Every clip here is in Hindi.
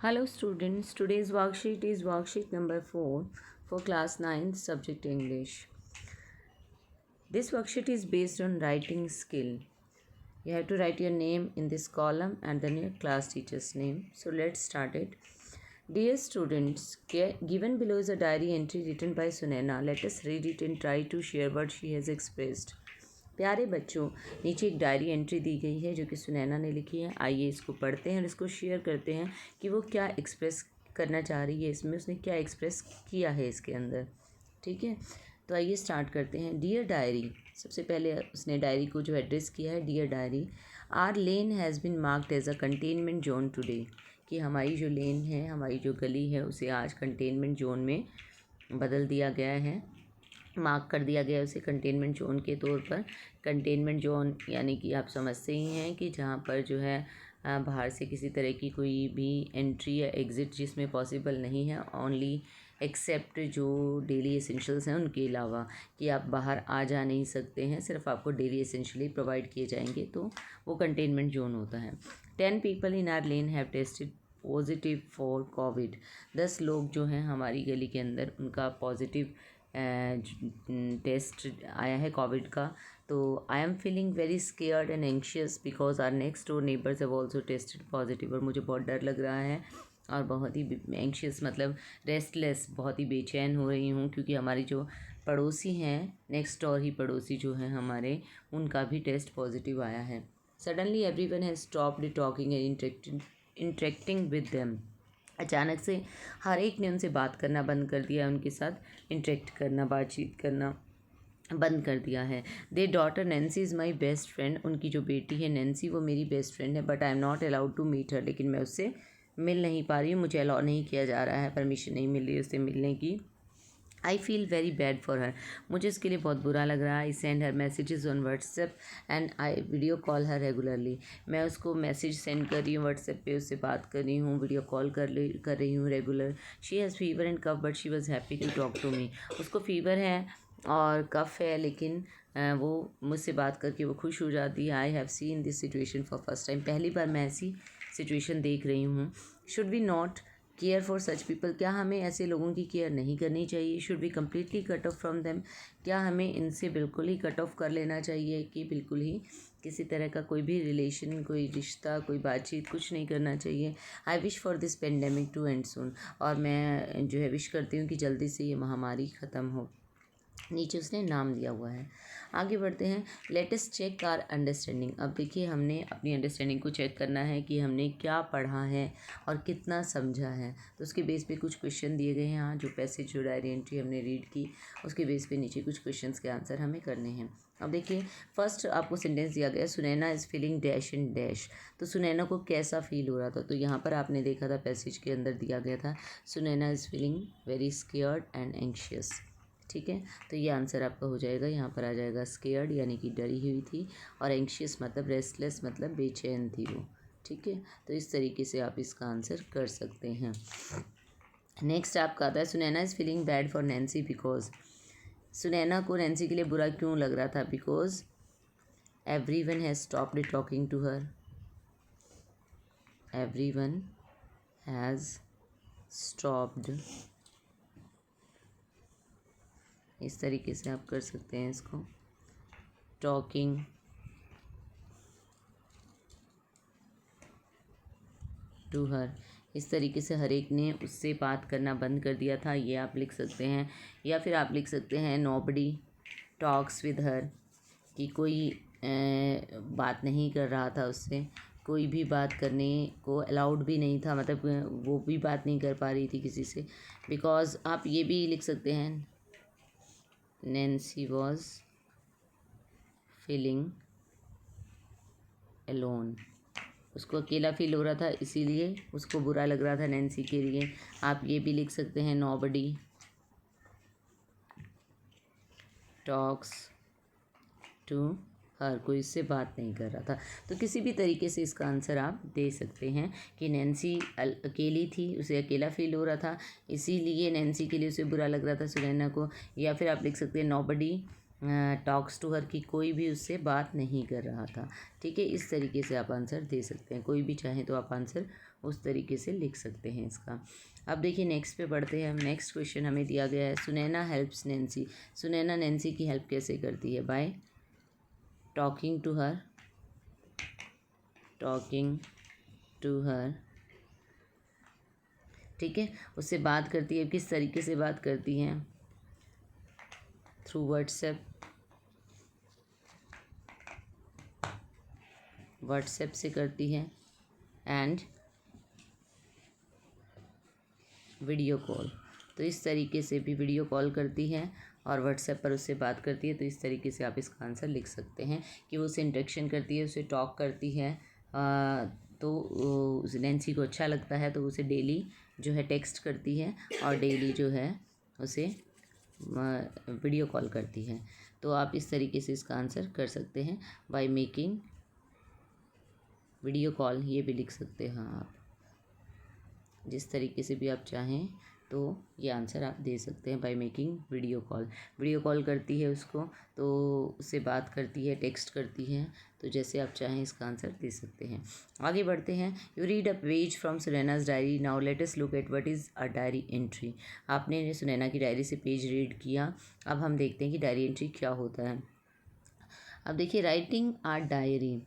Hello students, today's worksheet is worksheet number 4 for class 9 subject English. This worksheet is based on writing skill. You have to write your name in this column and then your class teacher's name. So let's start it. Dear students, given below is a diary entry written by Sunaina. Let us read it and try to share what she has expressed. प्यारे बच्चों, नीचे एक डायरी एंट्री दी गई है जो कि सुनैना ने लिखी है। आइए इसको पढ़ते हैं और इसको शेयर करते हैं कि वो क्या एक्सप्रेस करना चाह रही है, इसमें उसने क्या एक्सप्रेस किया है इसके अंदर। ठीक है, तो आइए स्टार्ट करते हैं। डियर डायरी, सबसे पहले उसने डायरी को जो एड्रेस किया है, dear diary, our lane has been marked as a containment zone today, कि हमारी जो लेन है, हमारी जो गली है, उसे आज कंटेनमेंट जोन में बदल दिया गया है, मार्क कर दिया गया उसे कंटेनमेंट जोन के तौर पर। कंटेनमेंट जोन यानी कि आप समझते ही हैं कि जहाँ पर जो है बाहर से किसी तरह की कोई भी एंट्री या एग्ज़िट जिसमें पॉसिबल नहीं है, ओनली एक्सेप्ट जो डेली एसेंशियल्स हैं उनके अलावा, कि आप बाहर आ जा नहीं सकते हैं, सिर्फ आपको डेली एसेंशियली प्रोवाइड किए जाएंगे, तो वो कंटेनमेंट जोन होता है। 10 people in are lane have tested positive for Covid, 10 लोग जो हैं हमारी गली के अंदर, उनका पॉजिटिव टेस्ट आया है कोविड का। तो I am feeling very scared and anxious because our next door neighbours have also tested positive, और मुझे बहुत डर लग रहा है और बहुत ही एंक्शियस मतलब रेस्टलेस, बहुत ही बेचैन हो रही हूँ, क्योंकि हमारी जो पड़ोसी हैं, नेक्स्ट डोर ही पड़ोसी जो हैं हमारे, उनका भी टेस्ट पॉजिटिव आया है। Suddenly every one has stopped talking and interacting with them, अचानक से हर एक ने उनसे बात करना बंद कर दिया, उनके साथ इंटरेक्ट करना, बातचीत करना बंद कर दिया है। The daughter Nancy is my best friend, उनकी जो बेटी है नैन्सी वो मेरी बेस्ट फ्रेंड है, but I am not allowed to meet her, लेकिन मैं उससे मिल नहीं पा रही हूँ, मुझे अलाउ नहीं किया जा रहा है, परमिशन नहीं मिल रही उससे मिलने की। I feel very bad for her, मुझे इसके लिए बहुत बुरा लग रहा है। I send her messages on WhatsApp and I video call her regularly, मैं उसको मैसेज सेंड कर रही हूँ व्हाट्सएप पे, उससे बात कर रही हूँ, वीडियो कॉल कर रही हूँ regular. She has fever and cough but she was happy to talk to me, उसको फीवर है और कफ है, लेकिन वो मुझसे बात करके वो खुश हो जाती है। I have seen this situation for first time, पहली बार मैं ऐसी सिचुएशन देख रही हूँ। Should we not care for such people, क्या हमें ऐसे लोगों की केयर नहीं करनी चाहिए? Should be completely cut off from them, क्या हमें इनसे बिल्कुल ही कट ऑफ कर लेना चाहिए, कि बिल्कुल ही किसी तरह का कोई भी रिलेशन, कोई रिश्ता, कोई बातचीत कुछ नहीं करना चाहिए। I wish for this pandemic to end soon, और मैं जो है विश करती हूँ कि जल्दी से ये महामारी ख़त्म हो। नीचे उसने नाम दिया हुआ है। आगे बढ़ते हैं। Let us check our understanding, अब देखिए हमने अपनी अंडरस्टैंडिंग को चेक करना है कि हमने क्या पढ़ा है और कितना समझा है, तो उसके बेस पे कुछ क्वेश्चन दिए गए हैं। यहाँ जो पैसेज जो डायरी एंट्री हमने रीड की, उसके बेस पे नीचे कुछ क्वेश्चंस के आंसर हमें करने हैं। अब देखिए, फर्स्ट आपको सेंटेंस दिया गया, Sunaina is feeling dash and dash, तो सुनैना को कैसा फील हो रहा था, तो यहाँ पर आपने देखा था पैसेज के अंदर दिया गया था, Sunaina is feeling very scared and anxious. ठीक है, तो ये आंसर आपका हो जाएगा, यहाँ पर आ जाएगा स्केयर्ड यानी कि डरी हुई थी, और एंक्शियस मतलब रेस्टलेस मतलब बेचैन थी वो। ठीक है, तो इस तरीके से आप इसका आंसर कर सकते हैं। नेक्स्ट आपका आता है, Sunaina is feeling bad for Nancy because, Sunaina को नैन्सी के लिए बुरा क्यों लग रहा था? Because everyone has stopped talking to her, everyone has stopped, इस तरीके से आप कर सकते हैं इसको, टॉकिंग टू हर, इस तरीके से हर एक ने उससे बात करना बंद कर दिया था, ये आप लिख सकते हैं। या फिर आप लिख सकते हैं नोबडी टॉक्स विद हर, कि कोई बात नहीं कर रहा था उससे, कोई भी बात करने को अलाउड भी नहीं था, मतलब वो भी बात नहीं कर पा रही थी किसी से। बिकॉज आप ये भी लिख सकते हैं, नैन्सी वॉज फीलिंग एलोन, उसको अकेला फील हो रहा था, इसीलिए उसको बुरा लग रहा था नैन्सी के लिए। आप ये भी लिख सकते हैं, नोबडी टॉक्स टू हर, कोई इससे बात नहीं कर रहा था। तो किसी भी तरीके से इसका आंसर आप दे सकते हैं कि नैन्सी अकेली थी, उसे अकेला फील हो रहा था, इसीलिए नैन्सी के लिए उसे बुरा लग रहा था सुनैना को। या फिर आप लिख सकते हैं नोबडी टॉक्स टू हर, की कोई भी उससे बात नहीं कर रहा था। ठीक है, इस तरीके से आप आंसर दे सकते हैं, कोई भी चाहें तो आप आंसर उस तरीके से लिख सकते हैं इसका। अब देखिए नेक्स्ट पे बढ़ते हैं हम। नेक्स्ट क्वेश्चन हमें दिया गया है, Sunaina helps Nancy. Sunaina Nancy की हेल्प कैसे करती है? By talking to her, talking to her, ठीक है, उससे बात करती है। किस तरीके से बात करती हैं? थ्रू व्हाट्सएप, व्हाट्सएप से करती है, एंड वीडियो कॉल। तो इस तरीके से भी वीडियो कॉल करती है और व्हाट्सएप पर उससे बात करती है। तो इस तरीके से आप इसका आंसर लिख सकते हैं कि वो उससे इंटरेक्शन करती है, उससे टॉक करती है। तो नैन्सी को अच्छा लगता है तो उसे डेली जो है टेक्स्ट करती है और डेली जो है उसे वीडियो कॉल करती है। तो आप इस तरीके से इसका आंसर कर सकते हैं बाय मेकिंग वीडियो कॉल, ये भी लिख सकते हैं आप। जिस तरीके से भी आप चाहें तो ये आंसर आप दे सकते हैं by making video call. Video call करती है उसको, तो उससे बात करती है, टेक्स्ट करती है। तो जैसे आप चाहें इसका आंसर दे सकते हैं। आगे बढ़ते हैं। You read a page from Sunaina's diary, now let us look at what is a diary entry. आपने सुनैना की डायरी से पेज रीड किया, अब हम देखते हैं कि डायरी एंट्री क्या होता है। अब देखिए, writing our diary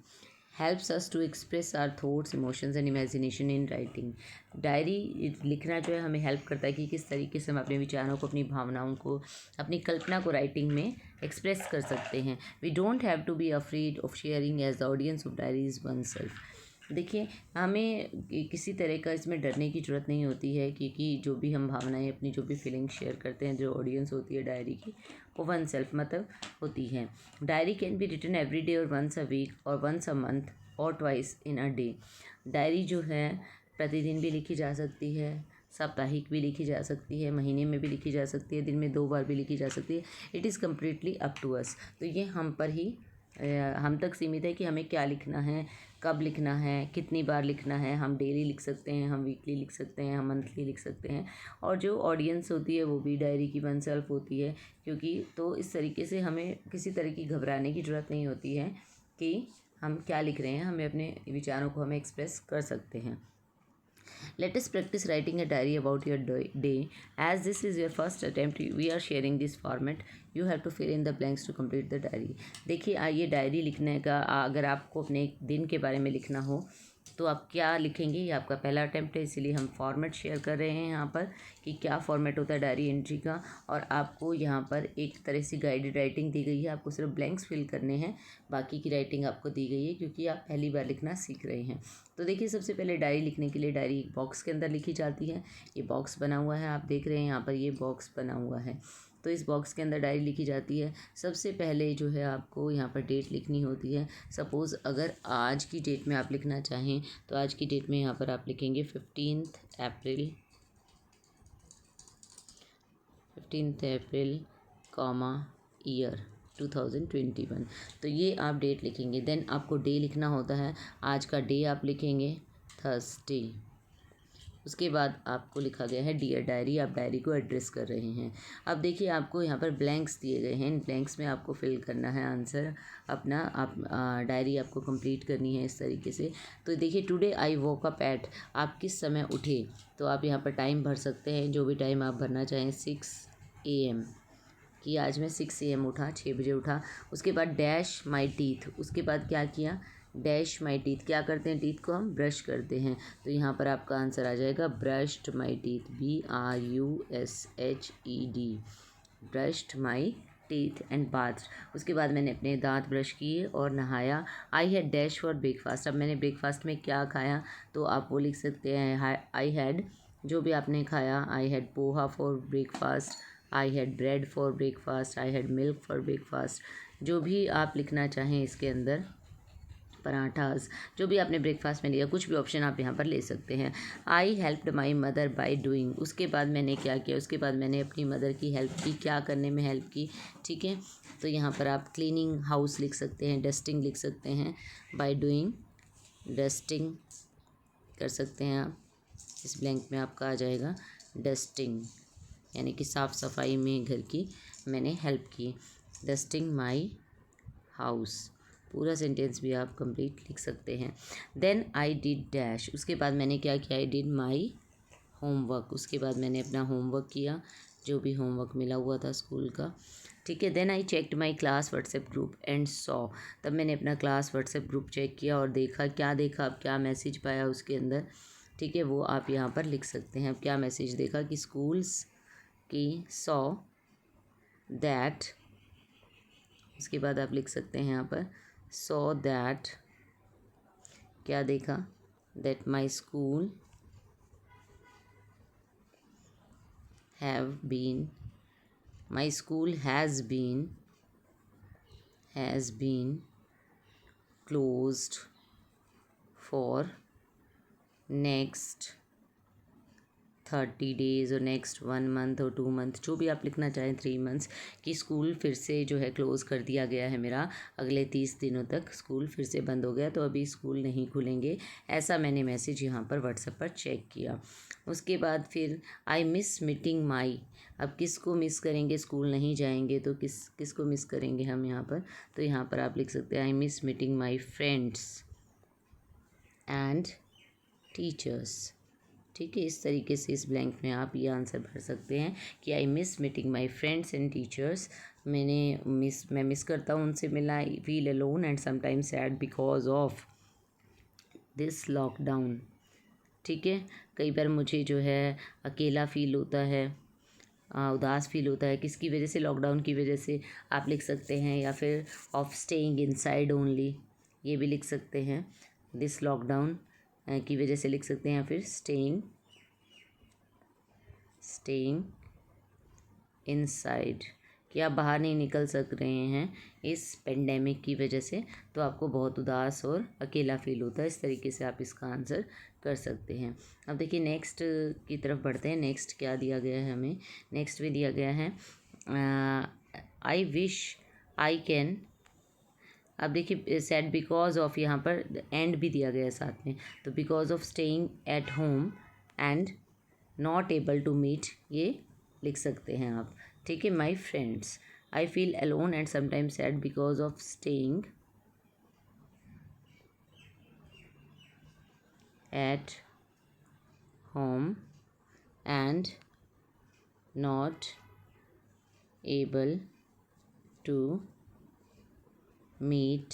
helps us to express our thoughts, emotions and imagination in writing. Diary लिखना जो है हमें हेल्प करता है कि किस तरीके से हम अपने विचारों को, अपनी भावनाओं को, अपनी कल्पना को राइटिंग में एक्सप्रेस कर सकते हैं। We don't have to be afraid of sharing as the audience of diaries oneself. देखिए, हमें किसी तरह का इसमें डरने की ज़रूरत नहीं होती है, क्योंकि जो भी हम भावनाएं, अपनी जो भी फीलिंग शेयर करते हैं, जो ऑडियंस होती है डायरी की, वो वन सेल्फ मतलब होती है। Diary can be written every day और वंस अ वीक और वंस अ मंथ और twice in a day. Diary जो है प्रतिदिन भी लिखी जा सकती है, साप्ताहिक भी लिखी जा सकती है, महीने में भी लिखी जा सकती है, दिन में 2 बार भी लिखी जा सकती है। It is completely up to us. तो ये हम पर ही हम तक सीमित है कि हमें क्या लिखना है, कब लिखना है, कितनी बार लिखना है। हम डेली लिख सकते हैं, हम वीकली लिख सकते हैं, हम मंथली लिख सकते हैं। और जो ऑडियंस होती है वो भी डायरी की वन सेल्फ होती है, क्योंकि तो इस तरीके से हमें किसी तरह की घबराने की ज़रूरत नहीं होती है कि हम क्या लिख रहे हैं। हमें अपने विचारों को हमें एक्सप्रेस कर सकते हैं। Let us practice writing a diary about your day. As this is your first attempt, we are sharing this format. You have to fill in the blanks to complete the diary. देखिए, ये डायरी लिखने का, अगर आपको अपने दिन के बारे में लिखना हो तो आप क्या लिखेंगे, ये आपका पहला अटैम्प्ट है, इसीलिए हम फॉर्मेट शेयर कर रहे हैं यहाँ पर कि क्या फॉर्मेट होता है डायरी एंट्री का। और आपको यहाँ पर एक तरह से गाइडेड राइटिंग दी गई है, आपको सिर्फ ब्लैंक्स फिल करने हैं, बाकी की राइटिंग आपको दी गई है क्योंकि आप पहली बार लिखना सीख रहे हैं। तो देखिए, सबसे पहले डायरी लिखने के लिए डायरी एक बॉक्स के अंदर लिखी जाती है। ये बॉक्स बना हुआ है, आप देख रहे हैं यहाँ पर ये बॉक्स बना हुआ है। तो इस बॉक्स के अंदर डायरी लिखी जाती है। सबसे पहले जो है आपको यहाँ पर डेट लिखनी होती है। सपोज़ अगर आज की डेट में आप लिखना चाहें तो आज की डेट में यहाँ पर आप लिखेंगे 15 अप्रैल, 15 अप्रैल ईयर 2021। तो ये आप डेट लिखेंगे। देन आपको डे लिखना होता है। आज का डे आप लिखेंगे थर्सडे। उसके बाद आपको लिखा गया है डियर डायरी, आप डायरी को एड्रेस कर रहे हैं। अब देखिए, आपको यहाँ पर ब्लैंक्स दिए गए हैं, इन ब्लैंक्स में आपको फिल करना है आंसर अपना। आप डायरी आपको कंप्लीट करनी है इस तरीके से। तो देखिए, today I woke up at, आप किस समय उठे, तो आप यहाँ पर टाइम भर सकते हैं, जो भी टाइम आप भरना चाहें। 6 AM कि आज मैं 6 AM उठा, 6 बजे उठा। उसके बाद डैश माई टीथ, उसके बाद क्या किया, डैश माई टीथ। क्या करते हैं, टीथ को हम ब्रश करते हैं। तो यहाँ पर आपका आंसर आ जाएगा brushed my teeth, BRUSHED, brushed my teeth and bath. उसके बाद मैंने अपने दांत ब्रश किए और नहाया। I had dash for breakfast, अब मैंने ब्रेकफास्ट में क्या खाया, तो आप वो लिख सकते हैं आई हैड, जो भी आपने खाया। I had poha for breakfast, I had bread for breakfast, I had milk for breakfast. जो भी आप लिखना चाहें इसके अंदर, पराठास, जो भी आपने ब्रेकफास्ट में लिया, कुछ भी ऑप्शन आप यहाँ पर ले सकते हैं। आई helped my mother by doing, उसके बाद मैंने क्या किया, उसके बाद मैंने अपनी मदर की हेल्प की। क्या करने में हेल्प की, ठीक है। तो यहाँ पर आप क्लीनिंग हाउस लिख सकते हैं, डस्टिंग लिख सकते हैं, बाय डूइंग डस्टिंग कर सकते हैं आप। इस ब्लैंक में आपका आ जाएगा डस्टिंग, यानी कि साफ़ सफाई में घर की मैंने हेल्प की। डस्टिंग माई हाउस, पूरा सेंटेंस भी आप कंप्लीट लिख सकते हैं। देन आई डिड डैश, उसके बाद मैंने क्या किया, आई डिड माई होमवर्क, उसके बाद मैंने अपना होमवर्क किया, जो भी होमवर्क मिला हुआ था स्कूल का, ठीक है। Then I checked my class WhatsApp group and saw, तब मैंने अपना क्लास व्हाट्सएप ग्रुप चेक किया और देखा, क्या देखा, अब क्या मैसेज पाया उसके अंदर, ठीक है, वो आप यहाँ पर लिख सकते हैं। अब क्या मैसेज देखा कि स्कूल्स की सॉ दैट, उसके बाद आप लिख सकते हैं यहाँ पर सॉ दैट, क्या देखा, that my school have been, my school has been closed for next 30 days और नेक्स्ट 1 month और 2 month, जो भी आप लिखना चाहें, 3 months, कि स्कूल फिर से जो है क्लोज़ कर दिया गया है मेरा, अगले 30 दिनों तक स्कूल फिर से बंद हो गया, तो अभी स्कूल नहीं खुलेंगे, ऐसा मैंने मैसेज यहाँ पर व्हाट्सएप पर चेक किया। उसके बाद फिर आई मिस मीटिंग माई, अब किसको मिस करेंगे, स्कूल नहीं जाएंगे तो किसको मिस करेंगे हम यहाँ पर, तो यहाँ पर आप लिख सकते हैं I miss meeting my friends and teachers, ठीक है। इस तरीके से इस ब्लैंक में आप ये आंसर भर सकते हैं कि I miss meeting my friends and teachers, मैं मिस करता हूँ उनसे मिलना, आई feel alone and sometimes sad because of this lockdown, ठीक है। कई बार मुझे जो है अकेला फ़ील होता है, उदास फील होता है, किसकी वजह से, लॉकडाउन की वजह से आप लिख सकते हैं, या फिर ऑफ स्टेइंग इनसाइड ओनली, ये भी लिख सकते हैं, दिस लॉकडाउन की वजह से लिख सकते हैं, या फिर स्टेइंग इनसाइड, कि आप बाहर नहीं निकल सक रहे हैं इस पेंडेमिक की वजह से, तो आपको बहुत उदास और अकेला फील होता है। इस तरीके से आप इसका आंसर कर सकते हैं। अब देखिए नेक्स्ट की तरफ बढ़ते हैं। नेक्स्ट क्या दिया गया है हमें, नेक्स्ट में दिया गया है आई विश आई कैन, अब देखिए सेड बिकॉज ऑफ, यहाँ पर एंड भी दिया गया है साथ में, तो because of staying at home and not able to meet, ये लिख सकते हैं आप, ठीक है। My friends, I feel alone and sometimes sad because of staying at home and not able to meet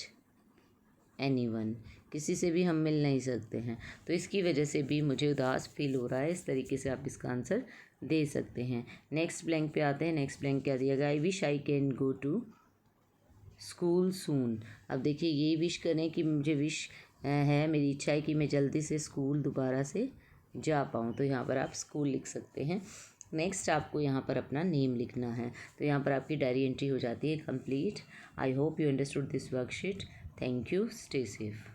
anyone, किसी से भी हम मिल नहीं सकते हैं, तो इसकी वजह से भी मुझे उदास फील हो रहा है। इस तरीके से आप इसका आंसर दे सकते हैं। नेक्स्ट ब्लैंक पे आते हैं। नेक्स्ट ब्लैंक क्या दिया गया, I wish I can go to school soon, अब देखिए ये विश करें कि मुझे विश है, मेरी इच्छा है कि मैं जल्दी से स्कूल दोबारा से जा पाऊँ, तो यहाँ पर आप स्कूल लिख सकते हैं। नेक्स्ट आपको यहाँ पर अपना नेम लिखना है, तो यहाँ पर आपकी डायरी एंट्री हो जाती है complete. I hope you understood this worksheet. Thank you, stay safe.